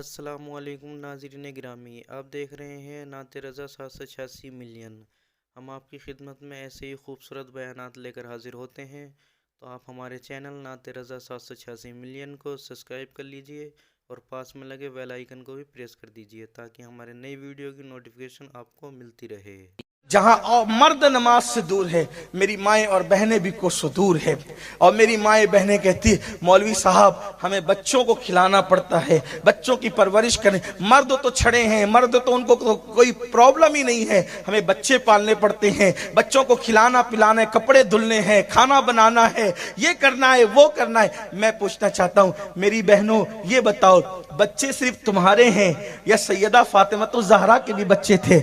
السلام علیکم ناظرین گرامی، آپ دیکھ رہے ہیں نعت رضا 786 ملین۔ ہم آپ کی خدمت میں ایسے ہی خوبصورت بیانات لے کر حاضر ہوتے ہیں، تو آپ ہمارے چینل نعت رضا 786 ملین کو سبسکرائب کر لیجئے اور پاس میں لگے بیل آئیکن کو بھی پریس کر دیجئے تاکہ ہمارے نئی ویڈیو کی نوٹیفیکیشن آپ کو ملتی رہے۔ جہاں مرد نماز سے دور ہے، میری مائیں اور بہنیں بھی کوسوں دور ہے، اور میری مائیں بہنیں کہتی مولوی صاحب ہمیں بچوں کو کھلانا پڑتا ہے، بچوں کی پرورش کریں، مرد تو چھڑے ہیں، مرد تو ان کو کوئی پرابلم ہی نہیں ہے، ہمیں بچے پالنے پڑتے ہیں، بچوں کو کھلانا پلانا ہے، کپڑے دھلنے ہیں، کھانا بنانا ہے، یہ کرنا ہے وہ کرنا ہے۔ میں پوچھنا چاہتا ہوں میری بہنوں، یہ بتاؤ بچے صرف تمہارے ہیں یا سیدہ فاطمہ الزہرا کے بھی بچے تھے؟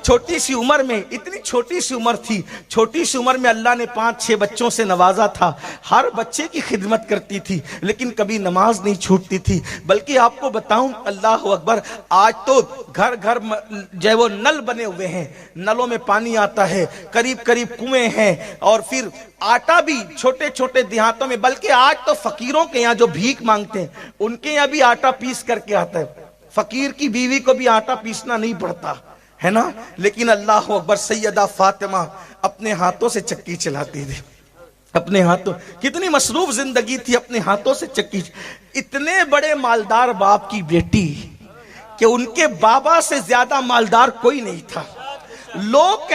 چھوٹی سی عمر میں، اتنی چھوٹی سی عمر تھی، چھوٹی سی عمر میں اللہ نے 5-6 بچوں سے نوازا تھا، ہر بچے کی خدمت کرتی تھی، لیکن کبھی نماز نہیں چھوٹتی تھی۔ بلکہ آپ کو بتاؤں، اللہ اکبر، آج تو گھر گھر جو ہے وہ نل بنے ہوئے ہیں، نلوں میں پانی آتا ہے، قریب قریب کنویں ہیں، اور پھر آٹا بھی چھوٹے چھوٹے دیہاتوں میں، بلکہ آج تو فقیروں کے یہاں جو بھیک مانگتے ہیں ان کے یہاں بھی آٹا پیس کر کے آتا ہے، فقیر کی بیوی کو بھی آٹا پیسنا نہیں پڑتا ہے نا۔ لیکن اللہ اکبر، سیدہ فاطمہ اپنے ہاتھوں سے چکی چلاتی تھی، اپنے ہاتھوں، کتنی مصروف زندگی تھی، اپنے ہاتھوں سے چکی۔ اتنے بڑے مالدار باپ کی بیٹی کہ ان کے بابا سے زیادہ مالدار کوئی نہیں تھا۔ لوگ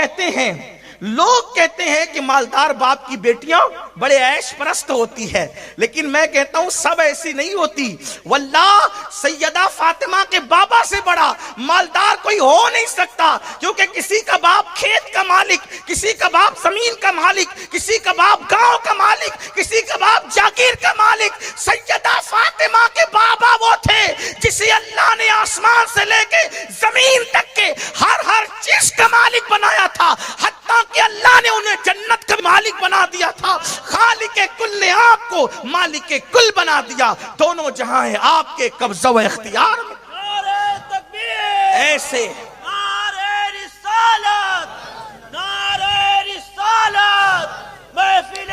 کہتے ہیں کہ مالدار باپ کی بیٹیاں بڑے عیش پرست ہوتی ہے، لیکن میں کہتا ہوں سب ایسی نہیں ہوتی۔ واللہ سیدہ فاطمہ کے بابا سے بڑا مالدار کوئی ہو نہیں سکتا، کیونکہ کسی کا باپ کھیت کا مالک، کسی کا باپ زمین کا مالک، کسی کا باپ گاؤں کا مالک، کسی کا باپ جاگیر کا مالک۔ سیدہ فاطمہ کے بابا وہ تھے جسے اللہ نے آسمان سے لے کے زمین تک کے ہر چیز کا مالک بنایا تھا، حتیٰ کہ اللہ نے انہیں جنت کا مالک بنا دیا تھا۔ خالق کل نے آپ کو مالک کل بنا دیا، دونوں جہاں ہیں آپ کے قبضہ و اختیار میں۔ نعرہ تکبیر، ایسے نعرہ رسالت، نعرہ رسالت، محفل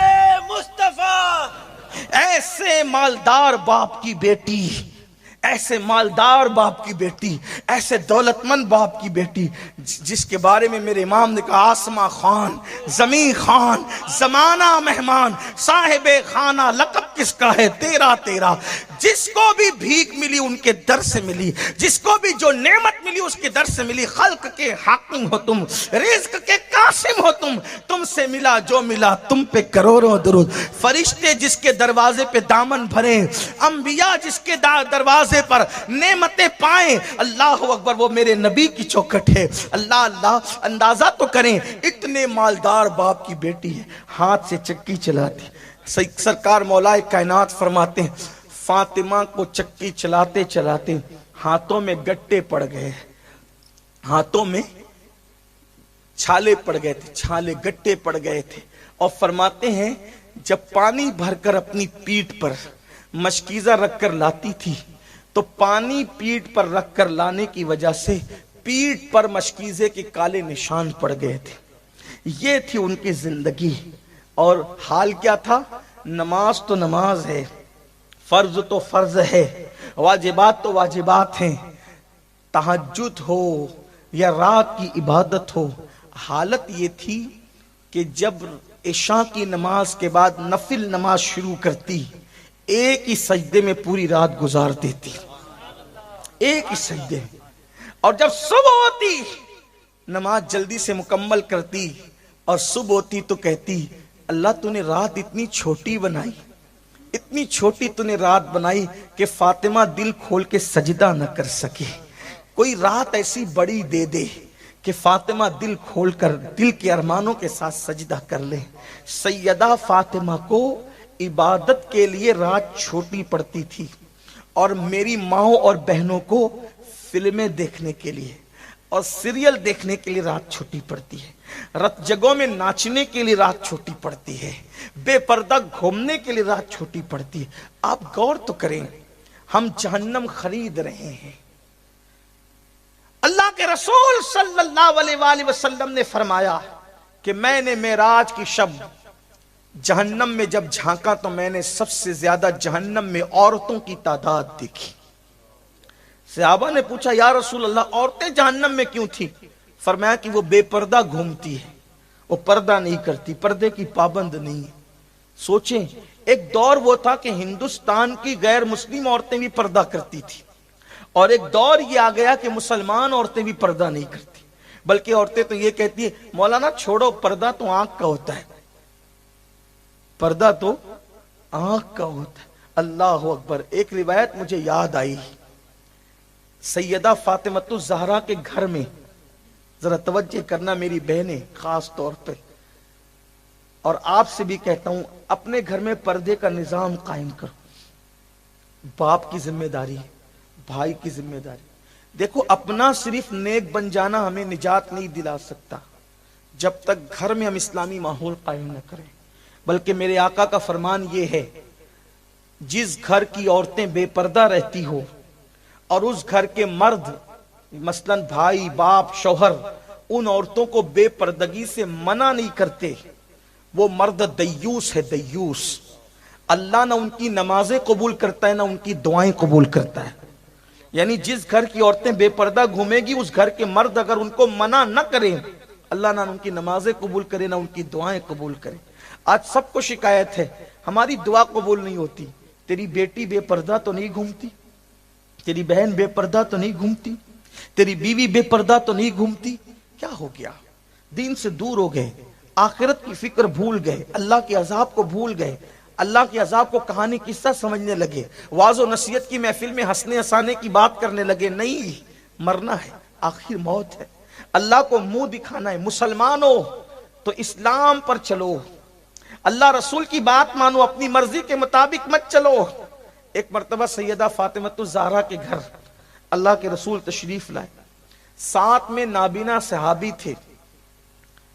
مصطفیٰ۔ ایسے مالدار باپ کی بیٹی، ایسے مالدار باپ کی بیٹی، ایسے دولت مند باپ کی بیٹی، جس کے بارے میں میرے امام نے کہا آسماں خان، زمین خان، زمانہ مہمان، صاحب خانہ لقب کس کا ہے تیرا تیرا۔ جس کو بھی بھیک ملی ان کے در سے ملی، جس کو بھی جو نعمت ملی اس کے در سے ملی۔ خلق کے حاکم ہو تم، رزق کے قاسم ہو تم سے ملا جو ملا تم پہ کروڑوں درود۔ فرشتے جس کے دروازے پہ دامن بھرے، انبیاء جس کے دروازے پر نعمتیں پائیں، اللہ اکبر، وہ میرے نبی کی چوکھٹ ہے۔ اللہ اندازہ تو کریں، اتنے مالدار باپ کی بیٹی ہے، ہاتھ سے چکی چلاتی۔ سرکار مولائے کائنات فرماتے ہیں فاطمہ کو چکی چلاتے چلاتے ہاتھوں میں گٹے پڑ گئے، ہاتھوں میں چھالے پڑ گئے تھے، چھالے گٹے پڑ گئے تھے، اور فرماتے ہیں جب پانی بھر کر اپنی پیٹھ پر مشکیزہ رکھ کر لاتی تھی تو پانی پیٹھ پر رکھ کر لانے کی وجہ سے پیٹھ پر مشکیزے کے کالے نشان پڑ گئے تھے۔ یہ تھی ان کی زندگی، اور حال کیا تھا؟ نماز تو نماز ہے، فرض تو فرض ہے، واجبات تو واجبات ہیں، تہجد ہو یا رات کی عبادت ہو۔ حالت یہ تھی کہ جب عشاء کی نماز کے بعد نفل نماز شروع کرتی، ایک ہی سجدے میں پوری رات گزار دیتی، ایک ہی سجدے۔ اور جب صبح ہوتی نماز جلدی سے مکمل کرتی، اور صبح ہوتی تو کہتی اللہ تو نے رات اتنی چھوٹی بنائی، اتنی چھوٹی تو نے رات بنائی کہ فاطمہ دل کھول کے سجدہ نہ کر سکے، کوئی رات ایسی بڑی دے دے کہ فاطمہ دل کھول کر دل کے ارمانوں کے ساتھ سجدہ کر لے۔ سیدہ فاطمہ کو عبادت کے لیے رات چھوٹی پڑتی تھی، اور میری ماؤں اور بہنوں کو فلمیں دیکھنے کے لیے اور سیریل دیکھنے کے لیے رات چھوٹی پڑتی ہے، رت جگہوں میں ناچنے کے لیے رات چھوٹی پڑتی ہے، بے پردہ گھومنے کے لیے رات چھوٹی پڑتی ہے۔ آپ غور تو کریں، ہم جہنم خرید رہے ہیں۔ اللہ کے رسول صلی اللہ علیہ وآلہ وسلم نے فرمایا کہ میں نے معراج کی شب جہنم میں جب جھانکا تو میں نے سب سے زیادہ جہنم میں عورتوں کی تعداد دیکھی۔ صحابہ نے پوچھا یا رسول اللہ عورتیں جہنم میں کیوں تھی؟ فرمایا کہ وہ بے پردہ گھومتی ہے، وہ پردہ نہیں کرتی، پردے کی پابند نہیں ہے۔ سوچیں، ایک دور وہ تھا کہ ہندوستان کی غیر مسلم عورتیں بھی پردہ کرتی تھی، اور ایک دور یہ آ گیا کہ مسلمان عورتیں بھی پردہ نہیں کرتی، بلکہ عورتیں تو یہ کہتی ہیں مولانا چھوڑو، پردہ تو آنکھ کا ہوتا ہے، پردہ تو آنکھ کا ہوتا ہے۔ اللہ اکبر۔ ایک روایت مجھے یاد آئی، سیدہ فاطمۃ الزہرا کے گھر میں، ذرا توجہ کرنا میری بہنیں خاص طور پہ، اور آپ سے بھی کہتا ہوں اپنے گھر میں پردے کا نظام قائم کرو۔ باپ کی ذمہ داری ہے، بھائی کی ذمہ داری۔ دیکھو، اپنا صرف نیک بن جانا ہمیں نجات نہیں دلا سکتا جب تک گھر میں ہم اسلامی ماحول قائم نہ کریں، بلکہ میرے آقا کا فرمان یہ ہے، جس گھر کی عورتیں بے پردہ رہتی ہو اور اس گھر کے مرد مثلاً بھائی، باپ، شوہر ان عورتوں کو بے پردگی سے منع نہیں کرتے، وہ مرد دیوس ہے، دیوس۔ اللہ نہ ان کی نمازیں قبول کرتا ہے نہ ان کی دعائیں قبول کرتا ہے۔ یعنی جس گھر کی عورتیں بے پردہ گھومے گی، اس گھر کے مرد اگر ان کو منع نہ کریں، اللہ نہ ان کی نمازیں قبول کرے نہ ان کی دعائیں قبول کرے۔ آج سب کو شکایت ہے ہماری دعا قبول نہیں ہوتی۔ تیری بیٹی بے پردہ تو نہیں گھومتی، تیری بہن بے پردہ تو نہیں گھومتی، تیری بیوی بے پردہ تو نہیں گھومتی، کیا ہو گیا؟ دین سے دور ہو گئے، آخرت کی فکر بھول گئے، اللہ کے عذاب کو بھول گئے، اللہ کے عذاب کو کہانی قصہ سمجھنے لگے، واعظ و نصیحت کی محفل میں ہنسنے ہنسانے کی بات کرنے لگے۔ نہیں، مرنا ہے، آخر موت ہے، اللہ کو منہ دکھانا ہے۔ مسلمانوں تو اسلام پر چلو، اللہ رسول کی بات مانو، اپنی مرضی کے مطابق مت چلو۔ ایک مرتبہ سیدہ فاطمۃ الزہرا کے گھر اللہ کے رسول تشریف لائے، ساتھ میں نابینا صحابی تھے۔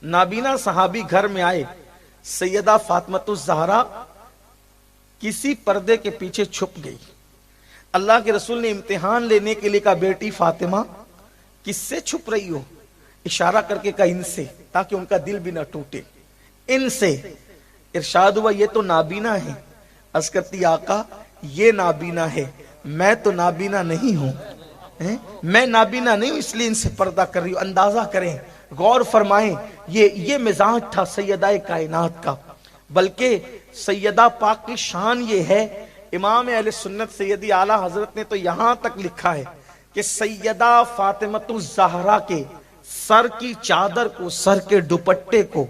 نابینا صحابی گھر میں آئے، سیدہ فاطمۃ الزہرا کسی پردے کے پیچھے چھپ گئی۔ اللہ کے رسول نے امتحان لینے کے لیے کہا، بیٹی فاطمہ کس سے چھپ رہی ہو؟ اشارہ کر کے کہا، ان سے، تاکہ ان کا دل بھی نہ ٹوٹے، ان سے۔ ارشاد ہوا یہ تو نابینا ہے۔ عرض کرتی آقا یہ نابینا ہے، میں تو نابینا نہیں ہوں، میں نابینا نہیں ہوں، اس لیے ان سے پردہ کر رہی ہوں۔ اندازہ کریں، غور فرمائیں، یہ مزاج تھا سیدہ کائنات کا۔ بلکہ سیدہ پاک کی شان یہ ہے، امام اہل سنت سیدی اعلیٰ حضرت نے تو یہاں تک لکھا ہے کہ سیدہ فاطمۃ الزہرا کے سر کی چادر کو، سر کے دوپٹے کو،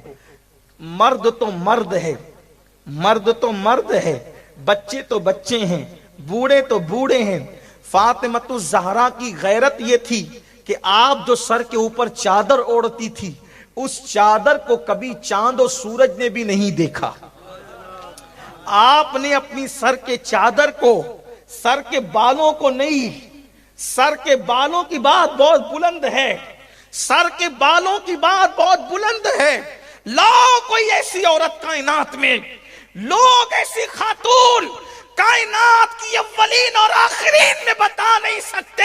مرد تو مرد ہے، مرد تو مرد ہے، بچے تو بچے ہیں، بوڑھے تو بوڑھے ہیں، فاطمۃ الزہرا کی غیرت یہ تھی کہ آپ جو سر کے اوپر چادر اوڑھتی تھی، اس چادر کو کبھی چاند و سورج نے بھی نہیں دیکھا۔ آپ نے اپنی سر کے چادر کو، سر کے بالوں کو نہیں، سر کے بالوں کی بات بہت بلند ہے، سر کے بالوں کی بات بہت بلند ہے۔ لاؤ کوئی ایسی عورت کائنات میں، لوگ ایسی خاتون کائنات کی اولین اور آخرین میں بتا نہیں سکتے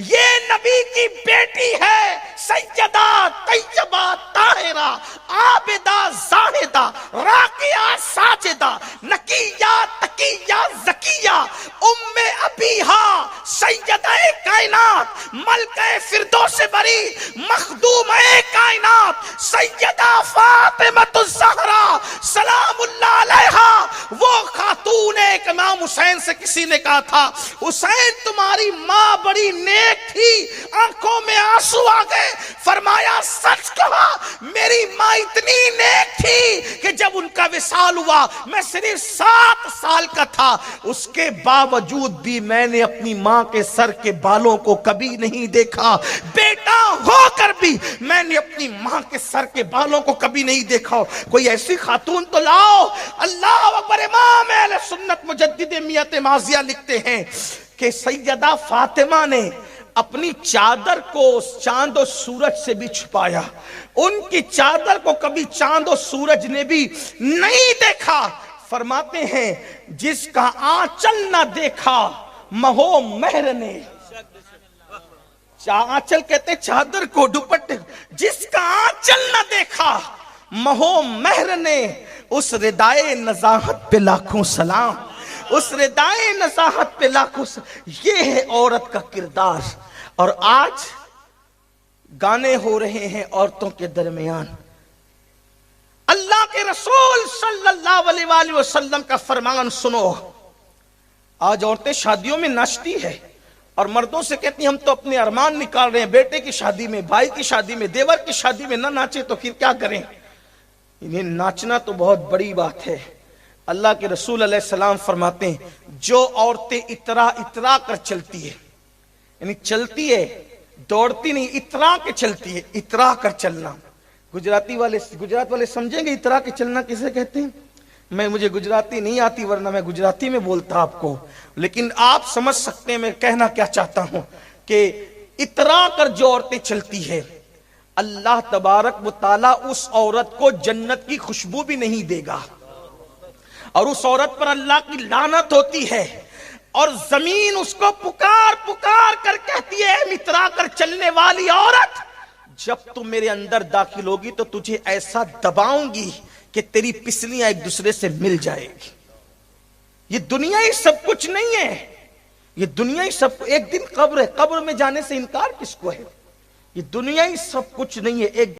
یہ نبی کی بیٹی ہے، سیدہ طیبہ طاہرہ عابدہ زاہدہ راکعہ ساجدہ نقیہ تقیہ زکیہ ام ابیہا سیدہ کائنات ملکہ فردوس بری مخدومہ کائنات سیدہ فاطمۃ الزہرا سلام اللہ علیہا، وہ خاتون ایک امام حسین سے کسی نے کہا تھا، حسین تمہاری ماں بڑی نیک تھی، آنکھوں میں آنسو آ گئے، فرمایا سچ کہا، میری ماں اتنی نیک تھی کہ جب ان کا وصال ہوا میں صرف 7 سال کا تھا، اس کے باوجود بھی میں نے اپنی ماں کے سر کے بالوں کو کبھی نہیں دیکھا، بیٹا ہو کر بھی میں نے اپنی ماں کے سر کے بالوں کو کبھی نہیں دیکھا۔ کوئی ایسی خاتون تو لاؤ۔ اللہ اکبر۔ امام اہل سنت مجدد میت ماضیہ لکھتے ہیں کہ سیدہ فاطمہ نے اپنی چادر کو چاند و سورج سے بھی چھپایا، ان کی چادر کو کبھی چاند و سورج نے بھی نہیں دیکھا۔ فرماتے ہیں جس کا آنچل نہ دیکھا مہو مہر نے، آنچل کہتے ہیں چادر کو، دوپٹے، جس کا آنچل نہ دیکھا مہو مہر نے، اس ردائے نزاہت پہ لاکھوں سلام۔ اس ردائے نزاہت پہ لاکھوں یہ ہے عورت کا کردار. اور آج گانے ہو رہے ہیں عورتوں کے درمیان. اللہ کے رسول صلی اللہ علیہ وآلہ وسلم کا فرمان سنو. آج عورتیں شادیوں میں ناچتی ہے اور مردوں سے کہتی ہیں ہم تو اپنے ارمان نکال رہے ہیں, بیٹے کی شادی میں, بھائی کی شادی میں, دیور کی شادی میں نہ ناچے تو پھر کیا کریں. انہیں ناچنا تو بہت بڑی بات ہے. اللہ کے رسول علیہ السلام فرماتے ہیں جو عورتیں اترا کر چلتی ہے, یعنی چلتی ہے دوڑتی نہیں, اترا کے چلتی ہے, اترا کر چلنا. گجرات والے سمجھیں گے اترا کے چلنا کسے کہتے ہیں. مجھے گجراتی نہیں آتی ورنہ میں گجراتی میں بولتا آپ کو, لیکن آپ سمجھ سکتے ہیں میں کہنا کیا چاہتا ہوں کہ اترا کر جو عورتیں چلتی ہے اللہ تبارک و تعالی اس عورت کو جنت کی خوشبو بھی نہیں دے گا, اور اس عورت پر اللہ کی لعنت ہوتی ہے, اور زمین اس کو پکار پکار کر کہتی ہے اترا کر چلنے والی عورت, جب تم میرے اندر داخل ہوگی تو تجھے ایسا دباؤں گی کہ تیری پسلیاں ایک دوسرے سے مل جائے گی. یہ دنیا ہی سب کچھ نہیں ہے, یہ دنیا ہی سب, ایک دن قبر ہے, قبر میں جانے سے انکار کس کو ہے. یہ دنیا ہی سب کچھ نہیں ہے, ایک